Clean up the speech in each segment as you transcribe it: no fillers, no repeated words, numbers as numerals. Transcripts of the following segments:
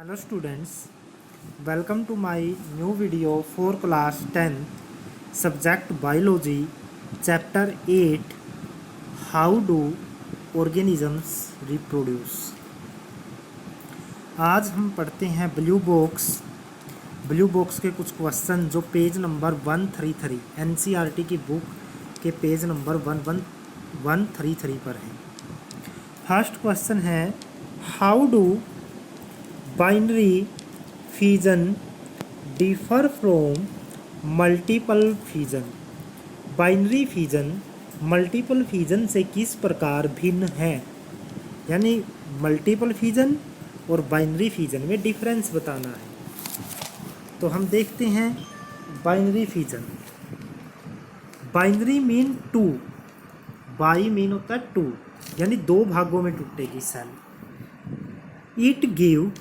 Hello students, welcome to my new video for class 10 subject biology chapter 8 how do organisms reproduce। आज हम पढ़ते हैं blue box के कुछ क्वेश्चन जो पेज नंबर 133 NCERT की बुक के पेज नंबर 133 पर है। फर्स्ट क्वेश्चन है how do binary fission differ from multiple fission. Binary fission multiple fission से किस प्रकार भिन्न है, यानी मल्टीपल फिजन और बाइनरी फिजन में डिफरेंस बताना है। तो हम देखते हैं binary fission. Binary mean two, bi mean होता है टू, यानी दो भागों में टूटेगी cell. It give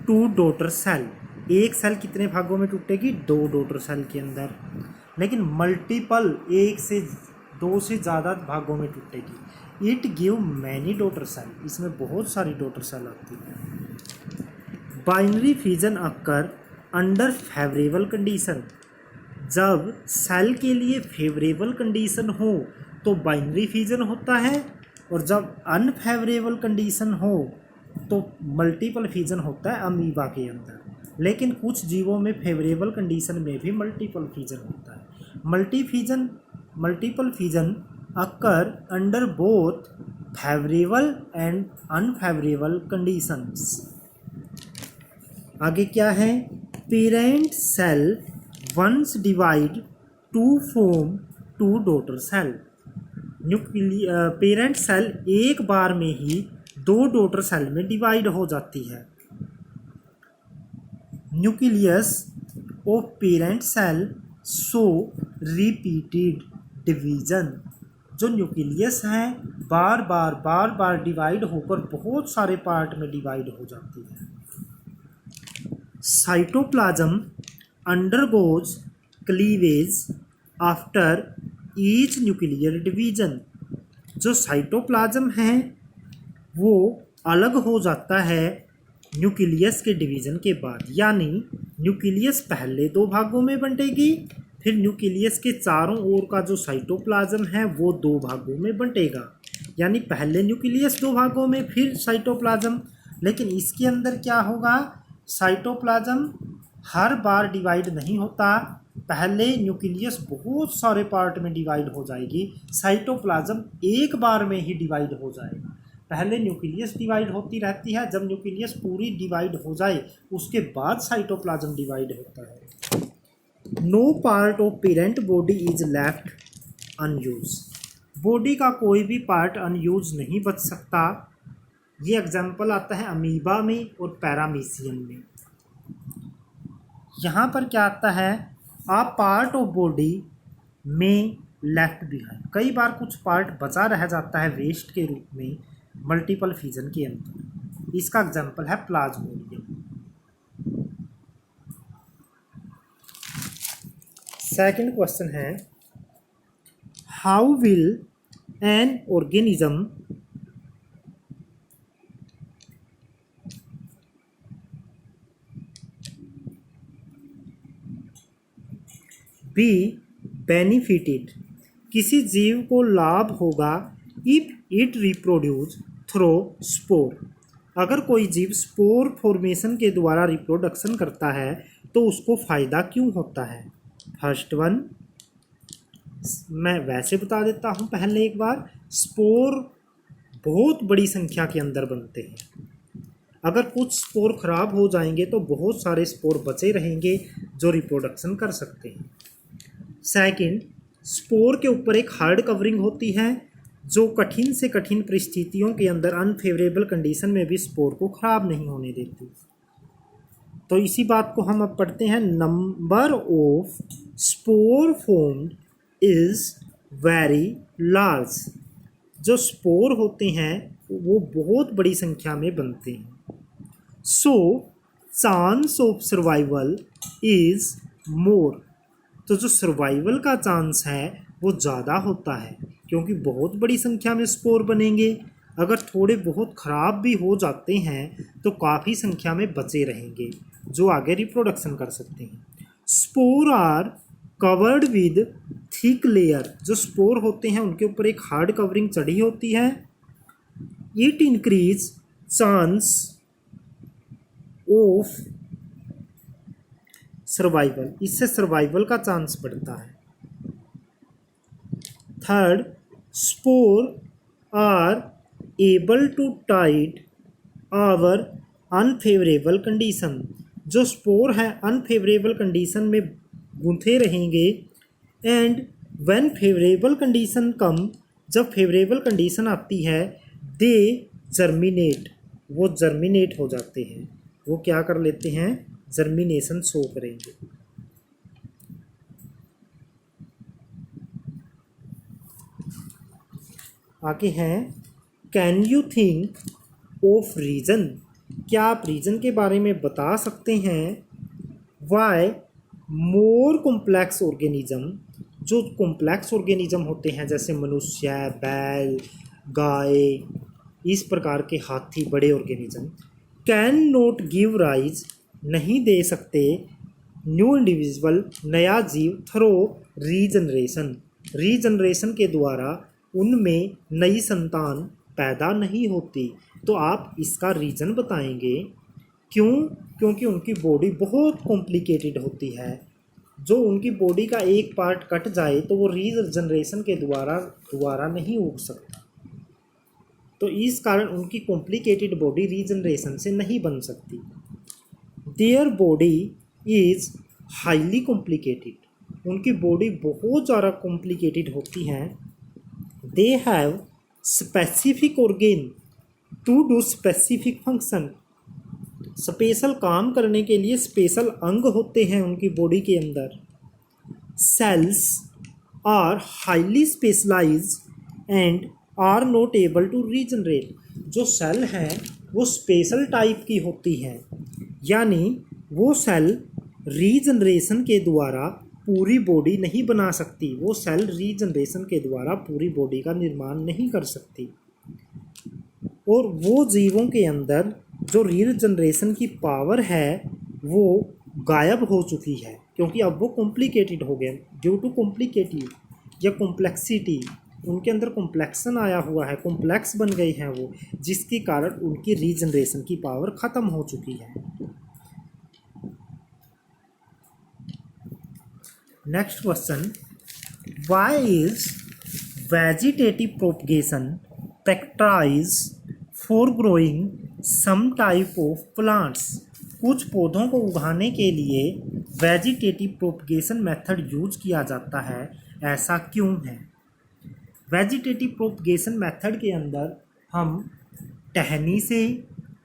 two daughter cell, एक सेल कितने भागों में टूटेगी, दो डॉटर सेल के अंदर। लेकिन मल्टीपल एक से दो से ज़्यादा भागों में टूटेगी। It give many daughter cell, इसमें बहुत सारी डॉटर सेल आती है। Binary fission occur under favourable condition, जब सेल के लिए फेवरेबल कंडीशन हो तो बाइनरी फिजन होता है, और जब अनफेवरेबल कंडीशन हो तो मल्टीपल फिजन होता है अमीबा के अंदर। लेकिन कुछ जीवों में फेवरेबल कंडीशन में भी मल्टीपल फिजन होता है। Multiple fission occur under both favourable and unfavourable conditions. आगे क्या है, parent cell once divide to form two daughter cell. Parent cell एक बार में ही दो डॉटर सेल में डिवाइड हो जाती है। Nucleus of parent cell show repeated division. जो न्यूक्लियस है बार बार डिवाइड होकर बहुत सारे पार्ट में डिवाइड हो जाती है। Cytoplasm undergoes cleavage after each nuclear division. जो साइटोप्लाज्म है वो अलग हो जाता है न्यूक्लियस के डिवीज़न के बाद, यानी न्यूक्लियस पहले दो भागों में बंटेगी, फिर न्यूक्लियस के चारों ओर का जो साइटोप्लाज्म है वो दो भागों में बंटेगा। यानी पहले न्यूक्लियस दो भागों में, फिर साइटोप्लाज्म। लेकिन इसके अंदर क्या होगा, साइटोप्लाज्म हर बार डिवाइड नहीं होता। पहले न्यूक्लियस बहुत सारे पार्ट में डिवाइड हो जाएगी, साइटोप्लाज्म एक बार में ही डिवाइड हो जाएगा। पहले न्यूक्लियस डिवाइड होती रहती है, जब न्यूक्लियस पूरी डिवाइड हो जाए उसके बाद साइटोप्लाज्म डिवाइड होता है। No part of parent body is left unused. Body का कोई भी पार्ट अनयूज नहीं बच सकता। ये एग्जाम्पल आता है अमीबा में और पैरामीशियम में। यहाँ पर क्या आता है, आ पार्ट ऑफ बॉडी में लेफ्ट बिहाइंड। कई बार कुछ पार्ट बचा रह जाता है वेस्ट के रूप में मल्टीपल फिजन के अंदर। इसका एग्जाम्पल है प्लाज्मोडियम। सेकंड क्वेश्चन है how will an organism be benefited. किसी जीव को लाभ होगा if it reproduce through spore. अगर कोई जीव स्पोर फॉर्मेशन के द्वारा रिप्रोडक्शन करता है तो उसको फ़ायदा क्यों होता है। फर्स्ट वन मैं वैसे बता देता हूँ पहले एक बार। स्पोर बहुत बड़ी संख्या के अंदर बनते हैं। अगर कुछ स्पोर खराब हो जाएंगे तो बहुत सारे स्पोर बचे रहेंगे जो रिप्रोडक्शन कर सकते हैं। सेकंड, स्पोर के ऊपर एक हार्ड कवरिंग होती है जो कठिन से कठिन परिस्थितियों के अंदर अनफेवरेबल कंडीशन में भी स्पोर को खराब नहीं होने देती। तो इसी बात को हम अब पढ़ते हैं। Number of spore formed is very large. जो स्पोर होते हैं वो बहुत बड़ी संख्या में बनते हैं। So chance of survival is more. तो जो सर्वाइवल का चांस है वो ज़्यादा होता है क्योंकि बहुत बड़ी संख्या में स्पोर बनेंगे। अगर थोड़े बहुत ख़राब भी हो जाते हैं तो काफ़ी संख्या में बचे रहेंगे जो आगे रिप्रोडक्शन कर सकते हैं। Spore are covered with thick layer, जो स्पोर होते हैं उनके ऊपर एक हार्ड कवरिंग चढ़ी होती है। It increase chance of survival, इससे सर्वाइवल का चांस बढ़ता है। Third, spore are able to tide over unfavourable condition, जो स्पोर हैं अनफेवरेबल कंडीशन में गूंथे रहेंगे। And when favourable condition come, जब फेवरेबल कंडीशन आती है, दे जर्मिनेट, वो जर्मिनेट हो जाते हैं, वो क्या कर लेते हैं, जर्मिनेशन शो करेंगे। आगे हैं can you think of reason, क्या आप रीजन के बारे में बता सकते हैं। वाई मोर कॉम्प्लेक्स ऑर्गेनिज्म, जो कॉम्प्लेक्स ऑर्गेनिज्म होते हैं जैसे मनुष्य, बैल, गाय, इस प्रकार के हाथी, बड़े organism, can not give rise, नहीं दे सकते, न्यू इंडिविजुअल, नया जीव, थ्रो रीजनरेशन, रीजनरेशन के द्वारा उनमें नई संतान पैदा नहीं होती। तो आप इसका रीज़न बताएंगे। क्यों? क्योंकि उनकी बॉडी बहुत कॉम्प्लिकेटेड होती है, जो उनकी बॉडी का एक पार्ट कट जाए तो वो रीजनरेशन के द्वारा नहीं उग सकता। तो इस कारण उनकी कॉम्प्लिकेटेड बॉडी रीजनरेशन से नहीं बन सकती। Their body is highly complicated, उनकी बॉडी बहुत ज़्यादा कॉम्प्लिकेटेड होती है। They have specific organ to do specific function, special काम करने के लिए स्पेशल अंग होते हैं उनकी बॉडी के अंदर। Cells are highly specialised and are not able to regenerate, जो सेल हैं वो स्पेशल टाइप की होती हैं, यानी वो सेल रीजनरेशन के द्वारा पूरी बॉडी नहीं बना सकती, वो सेल रीजनरेशन के द्वारा पूरी बॉडी का निर्माण नहीं कर सकती। और वो जीवों के अंदर जो रीजनरेशन की पावर है वो गायब हो चुकी है, क्योंकि अब वो कॉम्प्लिकेटेड हो गए ड्यू टू कॉम्प्लिकेटेड या कॉम्प्लेक्सिटी, उनके अंदर कॉम्प्लेक्सन आया हुआ है, कॉम्प्लेक्स बन गए हैं वो, जिसके कारण उनकी रीजनरेशन की पावर ख़त्म हो चुकी है। Next question, why is vegetative propagation practice for growing some type of plants, कुछ पौधों को उगाने के लिए वेजिटेटिव प्रोपगेशन मेथड यूज किया जाता है, ऐसा क्यों है। वेजिटेटिव प्रोपगेशन मेथड के अंदर हम टहनी से,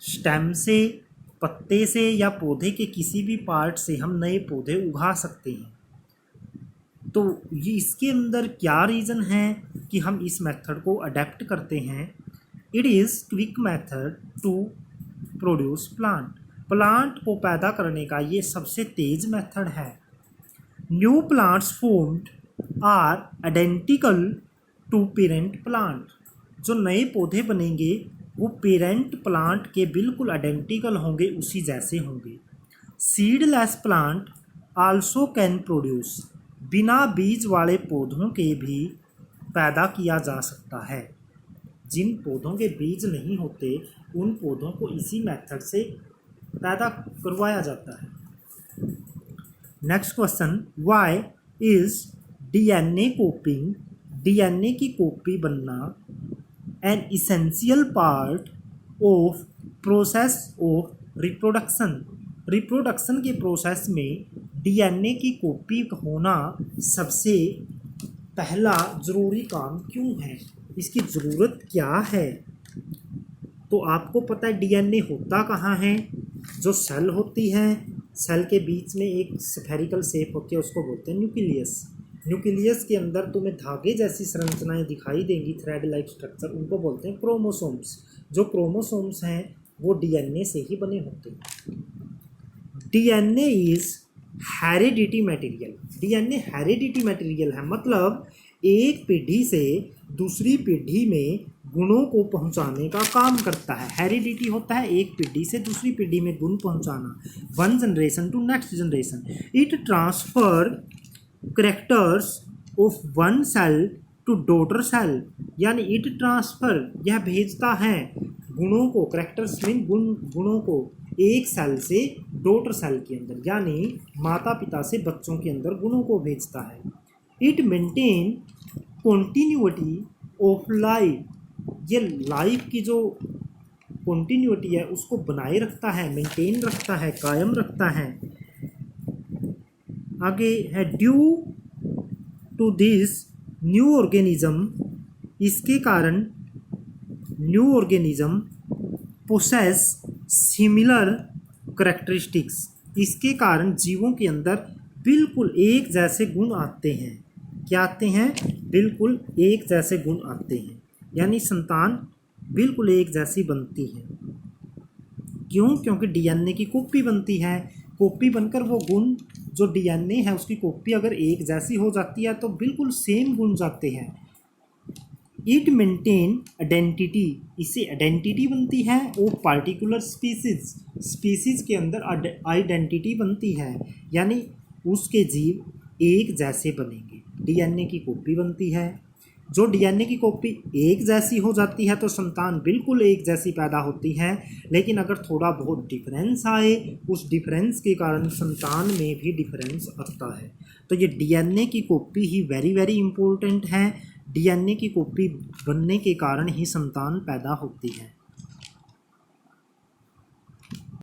स्टेम से, पत्ते से या पौधे के किसी भी पार्ट से हम नए पौधे उगा सकते हैं। तो ये इसके अंदर क्या रीज़न है कि हम इस मेथड को अडेप्ट करते हैं। It is quick method to produce plant, plant को पैदा करने का ये सबसे तेज मेथड है। New plants formed are identical to parent plant, जो नए पौधे बनेंगे वो पेरेंट प्लांट के बिल्कुल आइडेंटिकल होंगे, उसी जैसे होंगे। Seedless plant also can produce, बिना बीज वाले पौधों के भी पैदा किया जा सकता है। जिन पौधों के बीज नहीं होते उन पौधों को इसी मेथड से पैदा करवाया जाता है। Next question, why is DNA copying, DNA की कॉपी बनना an essential part of process of reproduction, reproduction के प्रोसेस में डीएनए की कॉपी होना सबसे पहला ज़रूरी काम क्यों है, इसकी ज़रूरत क्या है। तो आपको पता है डीएनए होता कहाँ है, जो सेल होती है, सेल के बीच में एक स्फेरिकल शेप होती है, उसको बोलते हैं न्यूक्लियस। न्यूक्लियस के अंदर तुम्हें धागे जैसी संरचनाएं दिखाई देंगी, थ्रेड लाइक स्ट्रक्चर, उनको बोलते हैं क्रोमोसोम्स। जो क्रोमोसोम्स हैं वो डीएनए से ही बने होते हैं। DNA is heredity material, DNA heredity material है, मतलब एक पीढ़ी से दूसरी पीढ़ी में गुणों को पहुंचाने का काम करता है। हेरिडिटी होता है एक पीढ़ी से दूसरी पीढ़ी में गुण पहुंचाना, one generation to next generation. It transfer characters of one cell to daughter cell, यानी इट ट्रांसफर, यह भेजता है गुणों को, करेक्टर्स मीन गुणों को एक सेल से डॉटर सेल के अंदर, यानी माता पिता से बच्चों के अंदर गुणों को भेजता है। It maintain continuity of life, ये लाइफ की जो कॉन्टीन्यूटी है उसको बनाए रखता है, मेंटेन रखता है, कायम रखता है। आगे है due to this new organism, इसके कारण new organism possess similar characteristics, इसके कारण जीवों के अंदर बिल्कुल एक जैसे गुण आते हैं। क्या आते हैं? बिल्कुल एक जैसे गुण आते हैं, यानी संतान बिल्कुल एक जैसी बनती है। क्यों? क्योंकि डीएनए की कॉपी बनती है, कॉपी बनकर वो गुण जो डीएनए है उसकी कॉपी अगर एक जैसी हो जाती है तो बिल्कुल सेम गुण जाते हैं। इट मेंटेन आइडेंटिटी, इससे आइडेंटिटी बनती है और पार्टिकुलर स्पीसीज के अंदर आइडेंटिटी बनती है, यानी उसके जीव एक जैसे बनेंगे। डीएनए की कॉपी बनती है, जो डीएनए की कॉपी एक जैसी हो जाती है तो संतान बिल्कुल एक जैसी पैदा होती है, लेकिन अगर थोड़ा बहुत डिफरेंस आए उस डिफरेंस के कारण संतान में भी डिफरेंस आता है। तो ये डीएनए की कॉपी ही वेरी वेरी इंपॉर्टेंट है। डीएनए की कॉपी बनने के कारण ही संतान पैदा होती है।